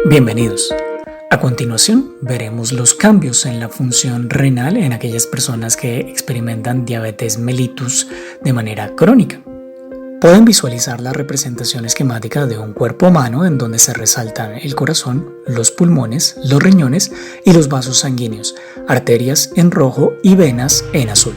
Bienvenidos. A continuación veremos los cambios en la función renal en aquellas personas que experimentan diabetes mellitus de manera crónica. Pueden visualizar la representación esquemática de un cuerpo humano en donde se resaltan el corazón, los pulmones, los riñones y los vasos sanguíneos, arterias en rojo y venas en azul.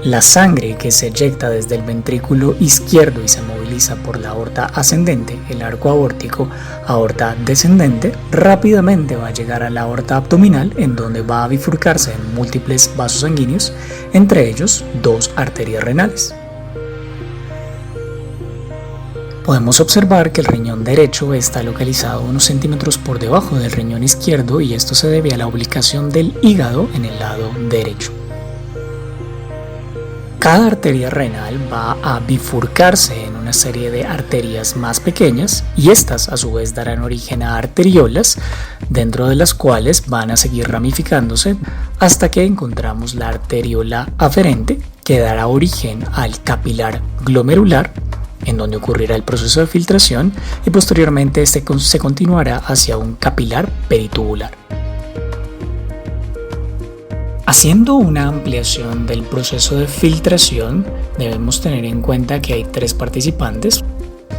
La sangre que se eyecta desde el ventrículo izquierdo y se moviliza por la aorta ascendente, el arco aórtico, aorta descendente, rápidamente va a llegar a la aorta abdominal en donde va a bifurcarse en múltiples vasos sanguíneos, entre ellos dos arterias renales. Podemos observar que el riñón derecho está localizado unos centímetros por debajo del riñón izquierdo y esto se debe a la ubicación del hígado en el lado derecho. Cada arteria renal va a bifurcarse en una serie de arterias más pequeñas y estas a su vez darán origen a arteriolas, dentro de las cuales van a seguir ramificándose hasta que encontramos la arteriola aferente, que dará origen al capilar glomerular, en donde ocurrirá el proceso de filtración y posteriormente este se continuará hacia un capilar peritubular. Haciendo una ampliación del proceso de filtración, debemos tener en cuenta que hay tres participantes.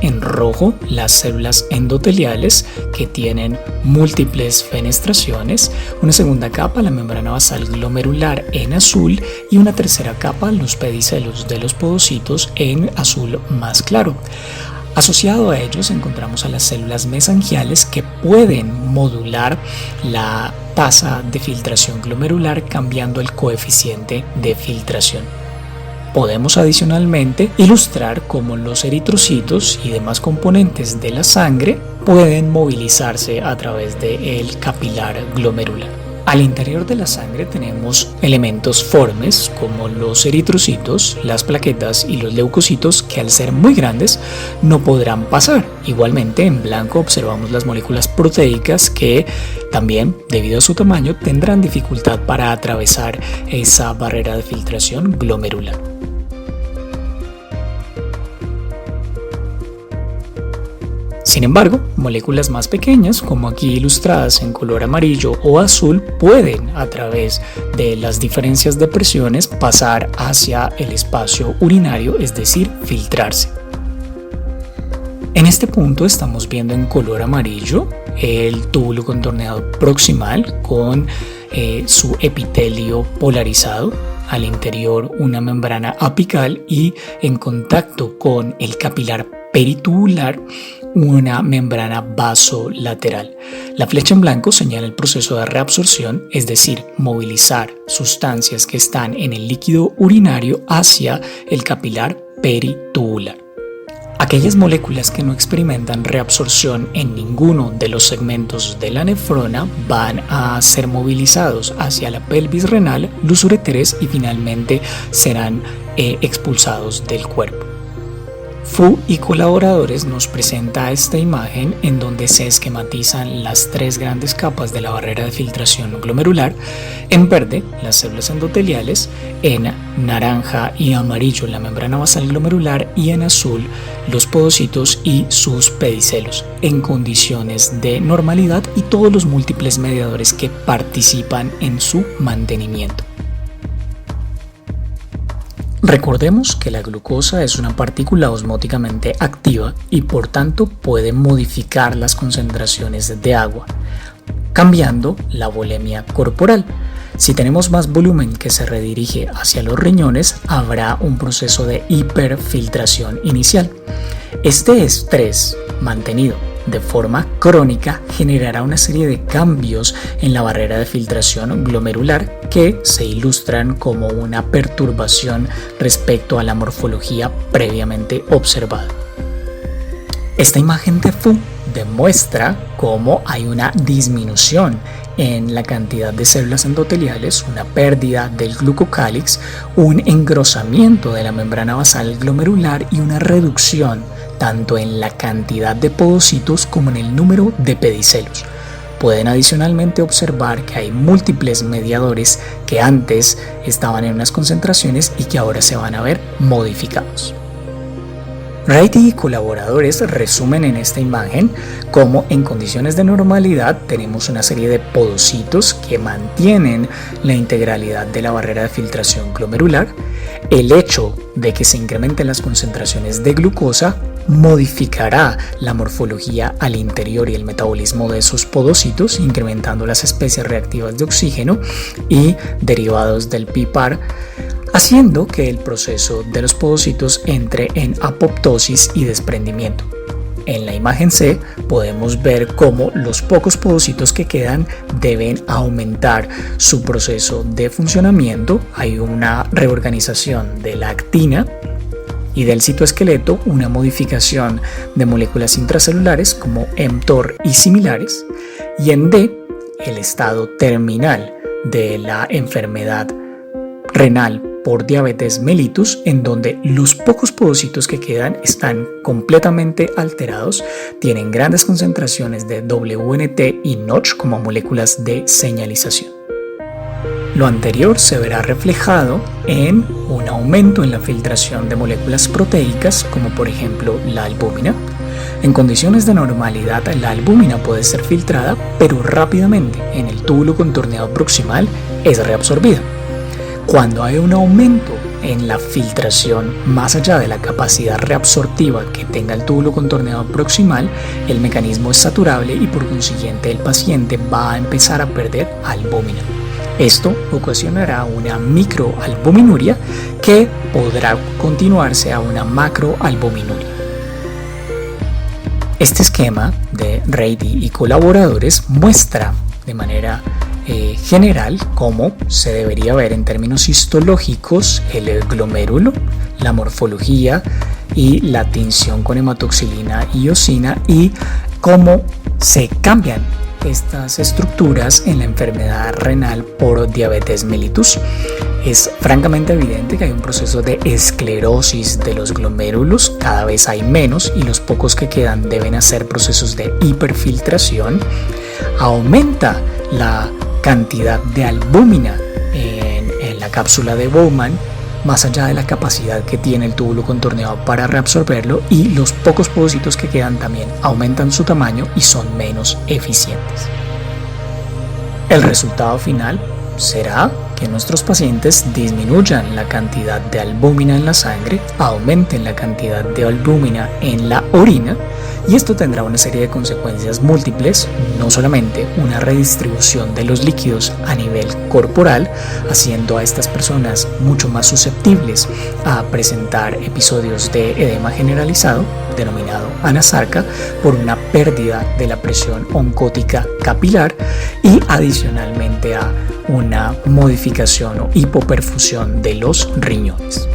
En rojo, las células endoteliales que tienen múltiples fenestraciones, una segunda capa, la membrana basal glomerular en azul y una tercera capa, los pedicelos de los podocitos en azul más claro. Asociado a ellos encontramos a las células mesangiales que pueden modular la tasa de filtración glomerular cambiando el coeficiente de filtración. Podemos adicionalmente ilustrar cómo los eritrocitos y demás componentes de la sangre pueden movilizarse a través del capilar glomerular. Al interior de la sangre tenemos elementos formes como los eritrocitos, las plaquetas y los leucocitos que al ser muy grandes no podrán pasar. Igualmente en blanco observamos las moléculas proteicas que también debido a su tamaño tendrán dificultad para atravesar esa barrera de filtración glomerular. Sin embargo, moléculas más pequeñas, como aquí ilustradas en color amarillo o azul, pueden, a través de las diferencias de presiones, pasar hacia el espacio urinario, es decir, filtrarse. En este punto estamos viendo en color amarillo el túbulo contorneado proximal con su epitelio polarizado. Al interior una membrana apical y en contacto con el capilar peritubular una membrana vasolateral. La flecha en blanco señala el proceso de reabsorción, es decir, movilizar sustancias que están en el líquido urinario hacia el capilar peritubular. Aquellas moléculas que no experimentan reabsorción en ninguno de los segmentos de la nefrona van a ser movilizados hacia la pelvis renal, los uréteres y finalmente serán expulsados del cuerpo. Fu y colaboradores nos presenta esta imagen en donde se esquematizan las tres grandes capas de la barrera de filtración glomerular, en verde las células endoteliales, en naranja y amarillo la membrana basal glomerular y en azul los podocitos y sus pedicelos en condiciones de normalidad y todos los múltiples mediadores que participan en su mantenimiento. Recordemos que la glucosa es una partícula osmóticamente activa y por tanto puede modificar las concentraciones de agua, cambiando la volemia corporal. Si tenemos más volumen que se redirige hacia los riñones, habrá un proceso de hiperfiltración inicial. Este estrés mantenido de forma crónica generará una serie de cambios en la barrera de filtración glomerular que se ilustran como una perturbación respecto a la morfología previamente observada. Esta imagen de Fu demuestra cómo hay una disminución en la cantidad de células endoteliales, una pérdida del glucocálix, un engrosamiento de la membrana basal glomerular y una reducción tanto en la cantidad de podocitos como en el número de pedicelos. Pueden adicionalmente observar que hay múltiples mediadores que antes estaban en unas concentraciones y que ahora se van a ver modificados. Rady y colaboradores resumen en esta imagen cómo en condiciones de normalidad tenemos una serie de podocitos que mantienen la integralidad de la barrera de filtración glomerular. El hecho de que se incrementen las concentraciones de glucosa modificará la morfología al interior y el metabolismo de esos podocitos, incrementando las especies reactivas de oxígeno y derivados del PPAR, haciendo que el proceso de los podocitos entre en apoptosis y desprendimiento. En la imagen C podemos ver cómo los pocos podocitos que quedan deben aumentar su proceso de funcionamiento. Hay una reorganización de la actina y del citoesqueleto, una modificación de moléculas intracelulares como mTOR y similares. Y en D, el estado terminal de la enfermedad renal por diabetes mellitus, en donde los pocos podocitos que quedan están completamente alterados, tienen grandes concentraciones de WNT y Notch como moléculas de señalización. Lo anterior se verá reflejado en un aumento en la filtración de moléculas proteicas, como por ejemplo la albúmina. En condiciones de normalidad, la albúmina puede ser filtrada, pero rápidamente en el túbulo contorneado proximal es reabsorbida. Cuando hay un aumento en la filtración más allá de la capacidad reabsortiva que tenga el túbulo contorneado proximal, el mecanismo es saturable y por consiguiente el paciente va a empezar a perder albúmina. Esto ocasionará una microalbuminuria que podrá continuarse a una macroalbuminuria. Este esquema de Rady y colaboradores muestra de manera general cómo se debería ver en términos histológicos el glomérulo, la morfología y la tinción con hematoxilina y eosina, y cómo se cambian estas estructuras en la enfermedad renal por diabetes mellitus. Es francamente evidente que hay un proceso de esclerosis de los glomérulos, cada vez hay menos y los pocos que quedan deben hacer procesos de hiperfiltración. Aumenta la cantidad de albúmina en la cápsula de Bowman, más allá de la capacidad que tiene el túbulo contorneado para reabsorberlo, y los pocos podocitos que quedan también aumentan su tamaño y son menos eficientes. El resultado final será que nuestros pacientes disminuyan la cantidad de albúmina en la sangre, aumenten la cantidad de albúmina en la orina, y esto tendrá una serie de consecuencias múltiples, no solamente una redistribución de los líquidos a nivel corporal, haciendo a estas personas mucho más susceptibles a presentar episodios de edema generalizado, denominado anasarca, por una pérdida de la presión oncótica capilar, y adicionalmente a una modificación o hipoperfusión de los riñones.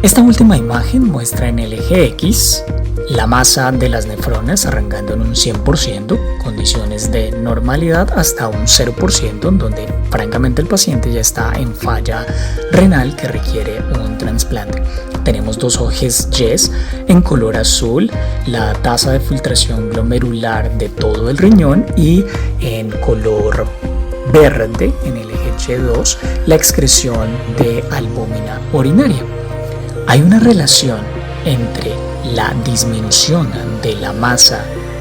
Esta última imagen muestra en el eje X la masa de las nefronas arrancando en un 100%, condiciones de normalidad hasta un 0%, en donde francamente el paciente ya está en falla renal que requiere un trasplante. Tenemos dos ejes Y en color azul, la tasa de filtración glomerular de todo el riñón, y en color verde, en el eje Y2, la excreción de albúmina urinaria. Hay una relación entre la disminución de la masa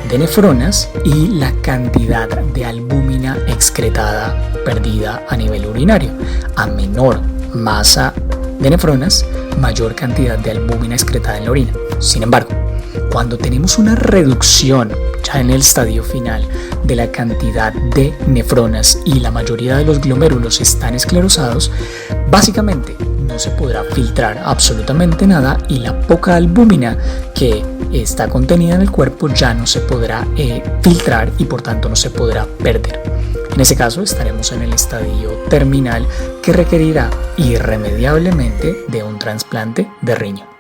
de nefronas y la cantidad de albúmina excretada perdida a nivel urinario. A menor masa de nefronas, mayor cantidad de albúmina excretada en la orina. Sin embargo, cuando tenemos una reducción ya en el estadio final de la cantidad de nefronas y la mayoría de los glomérulos están esclerosados, básicamente no se podrá filtrar absolutamente nada, y la poca albúmina que está contenida en el cuerpo ya no se podrá filtrar y por tanto no se podrá perder. En ese caso estaremos en el estadio terminal que requerirá irremediablemente de un trasplante de riñón.